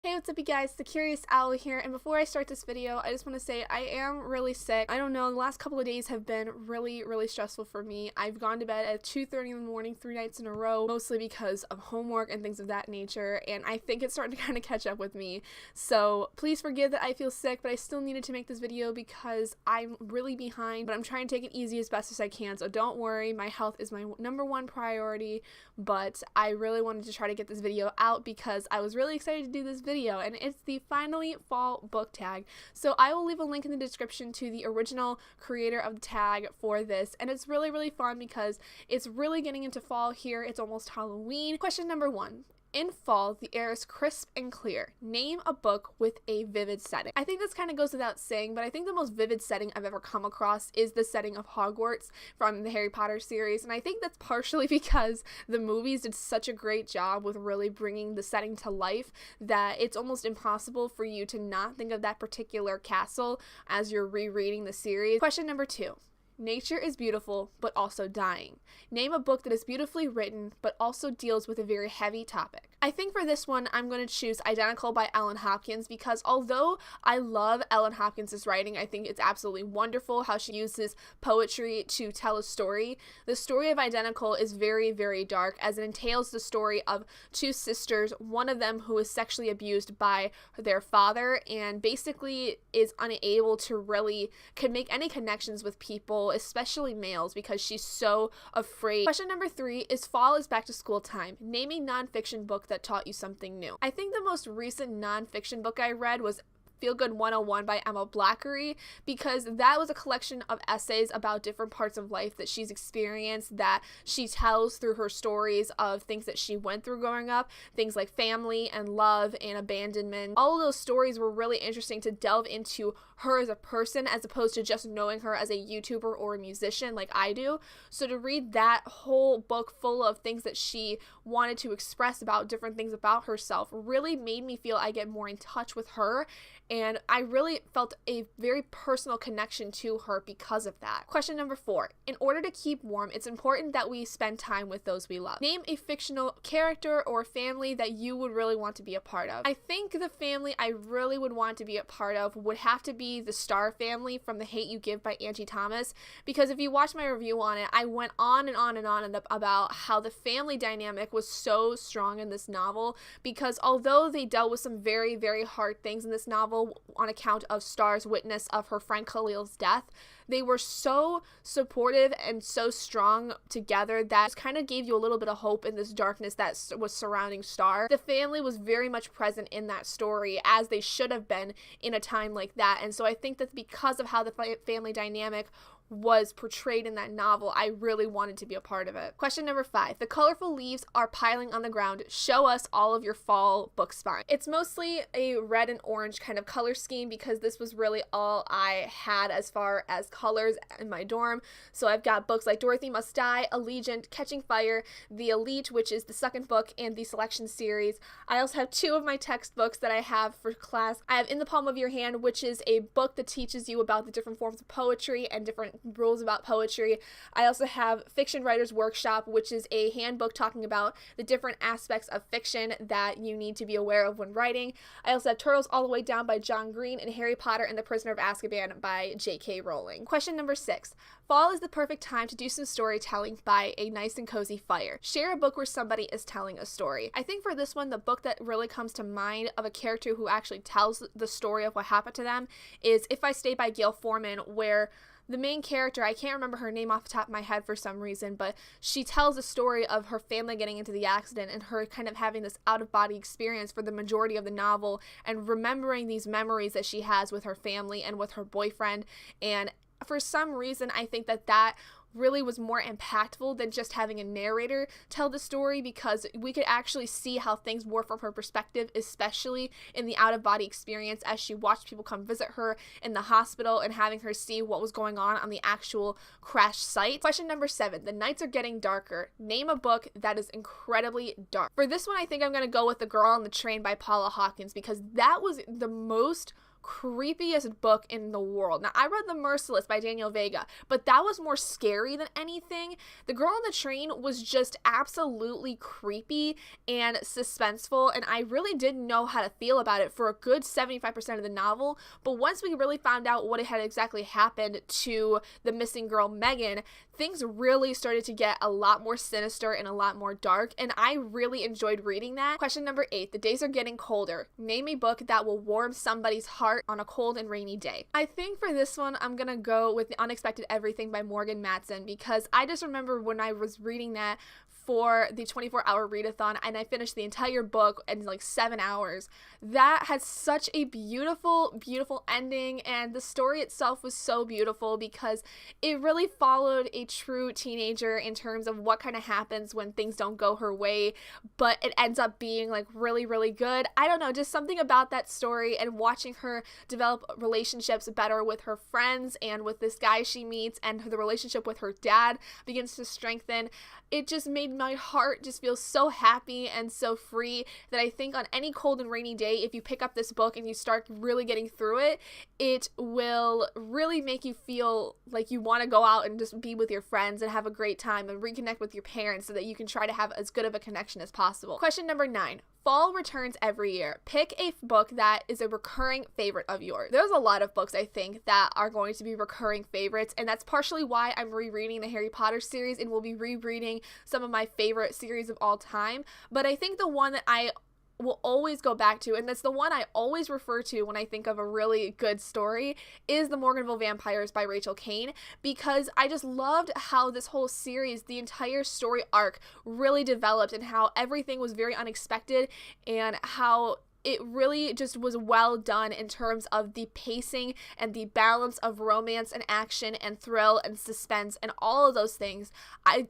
Hey, what's up you guys, the Curious Owl here, and before I start this video, I just want to say I am really sick. I don't know, the last couple of days have been really stressful for me. I've gone to bed at 2:30 in the morning 3 nights in a row, mostly because of homework and things of that nature, and I think it's starting to kind of catch up with me. So please forgive that I feel sick, but I still needed to make this video because I'm really behind, but I'm trying to take it easy as best as I can, so don't worry, my health is my #1 priority, but I really wanted to try to get this video out because I was really excited to do this video, and it's the finally fall book tag. So I will leave a link in the description to the original creator of the tag for this, and it's really fun because it's really getting into fall here. It's almost Halloween. Question number 1. In fall, the air is crisp and clear. Name a book with a vivid setting. I think this kind of goes without saying, but I think the most vivid setting I've ever come across is the setting of Hogwarts from the Harry Potter series, and I think that's partially because the movies did such a great job with really bringing the setting to life that it's almost impossible for you to not think of that particular castle as you're rereading the series. Question number 2. Nature is beautiful, but also dying. Name a book that is beautifully written, but also deals with a very heavy topic. I think for this one, I'm going to choose Identical by Ellen Hopkins because although I love Ellen Hopkins' writing, I think it's absolutely wonderful how she uses poetry to tell a story. The story of Identical is very dark, as it entails the story of two sisters, one of them who is sexually abused by their father and basically is unable to really make any connections with people, especially males, because she's so afraid. Question number 3 is fall is back to school time. Name a nonfiction book that taught you something new. I think the most recent nonfiction book I read was Feel Good 101 by Emma Blackery, because that was a collection of essays about different parts of life that she's experienced, that she tells through her stories of things that she went through growing up, things like family and love and abandonment. All of those stories were really interesting to delve into her as a person as opposed to just knowing her as a YouTuber or a musician like I do. So to read that whole book full of things that she wanted to express about different things about herself really made me feel I get more in touch with her, and I really felt a very personal connection to her because of that. Question number 4. In order to keep warm, it's important that we spend time with those we love. Name a fictional character or family that you would really want to be a part of. I think the family I really would want to be a part of would have to be the Star family from The Hate U Give by Angie Thomas, because if you watch my review on it, I went on and on about how the family dynamic was so strong in this novel, because although they dealt with some very hard things in this novel on account of Star's witness of her friend Khalil's death, they were so supportive and so strong together that kind of gave you a little bit of hope in this darkness that was surrounding Star. The family was very much present in that story, as they should have been in a time like that, and so I think that because of how the family dynamic was portrayed in that novel, I really wanted to be a part of it. Question number 5. The colorful leaves are piling on the ground. Show us all of your fall book spine. It's mostly a red and orange kind of color scheme because this was really all I had as far as colors in my dorm. So I've got books like Dorothy Must Die, Allegiant, Catching Fire, The Elite, which is the second book in the selection series. I also have 2 of my textbooks that I have for class. I have In the Palm of Your Hand, which is a book that teaches you about the different forms of poetry and different rules about poetry. I also have Fiction Writer's Workshop, which is a handbook talking about the different aspects of fiction that you need to be aware of when writing. I also have Turtles All the Way Down by John Green and Harry Potter and the Prisoner of Azkaban by J.K. Rowling. Question number 6. Fall is the perfect time to do some storytelling by a nice and cozy fire. Share a book where somebody is telling a story. I think for this one, the book that really comes to mind of a character who actually tells the story of what happened to them is If I Stay by Gail Forman, where the main character, I can't remember her name off the top of my head for some reason, but she tells a story of her family getting into the accident and her kind of having this out-of-body experience for the majority of the novel and remembering these memories that she has with her family and with her boyfriend. And for some reason, I think that really was more impactful than just having a narrator tell the story, because we could actually see how things were from her perspective, especially in the out-of-body experience as she watched people come visit her in the hospital and having her see what was going on the actual crash site. Question number 7. The nights are getting darker. Name a book that is incredibly dark. For this one, I think I'm going to go with The Girl on the Train by Paula Hawkins, because that was the most creepiest book in the world. Now, I read The Merciless by Daniel Vega, but that was more scary than anything. The Girl on the Train was just absolutely creepy and suspenseful, and I really didn't know how to feel about it for a good 75% of the novel, but once we really found out what had exactly happened to the missing girl Megan, things really started to get a lot more sinister and a lot more dark, and I really enjoyed reading that. Question number 8, the days are getting colder. Name a book that will warm somebody's heart on a cold and rainy day. I think for this one, I'm gonna go with The Unexpected Everything by Morgan Matson, because I just remember when I was reading that for the 24-hour readathon and I finished the entire book in like 7 hours. That had such a beautiful, beautiful ending, and the story itself was so beautiful because it really followed a true teenager in terms of what kind of happens when things don't go her way, but it ends up being like really, really good. I don't know, just something about that story and watching her develop relationships better with her friends and with this guy she meets, and the relationship with her dad begins to strengthen. It just made my heart just feel so happy and so free that I think on any cold and rainy day, if you pick up this book and you start really getting through it, it will really make you feel like you want to go out and just be with your friends and have a great time and reconnect with your parents so that you can try to have as good of a connection as possible. Question number 9. Fall returns every year. Pick a book that is a recurring favorite of yours. There's a lot of books, I think, that are going to be recurring favorites, and that's partially why I'm rereading the Harry Potter series and will be rereading some of my favorite series of all time. But I think the one that I will always go back to, and that's the one I always refer to when I think of a really good story, is The Morganville Vampires by Rachel Caine, because I just loved how this whole series, the entire story arc, really developed and how everything was very unexpected and how it really just was well done in terms of the pacing and the balance of romance and action and thrill and suspense and all of those things.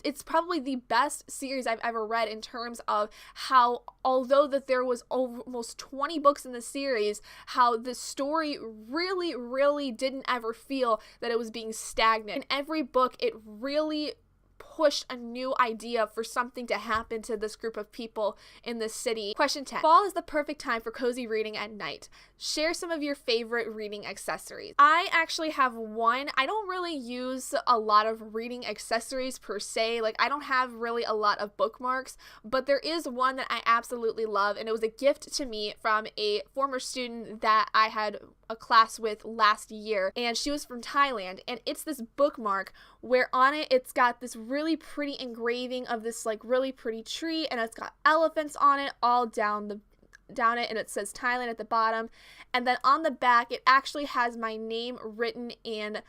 It's probably the best series I've ever read in terms of how, although that there was almost 20 books in the series, how the story really, really didn't ever feel that it was being stagnant. In every book, it really pushed a new idea for something to happen to this group of people in this city. Question 10. Fall is the perfect time for cozy reading at night. Share some of your favorite reading accessories. I actually have one. I don't really use a lot of reading accessories per se. Like, I don't have really a lot of bookmarks, but there is one that I absolutely love, and it was a gift to me from a former student that I had a class with last year, and she was from Thailand, and it's this bookmark where on it it's got this really pretty engraving of this like really pretty tree, and it's got elephants on it all down it, and it says Thailand at the bottom, and then on the back it actually has my name written in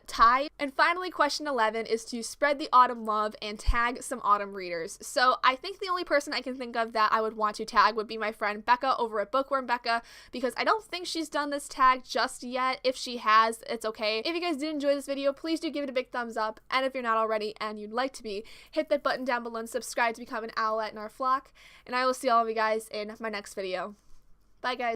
Thai. And finally, question 11 is to spread the autumn love and tag some autumn readers. So I think the only person I can think of that I would want to tag would be my friend Becca over at Bookworm Becca, because I don't think she's done this tag just yet. If she has, it's okay. If you guys did enjoy this video, please do give it a big thumbs up, and if you're not already and you'd like to be, hit that button down below and subscribe to become an owlet in our flock, and I will see all of you guys in my next video. Bye guys.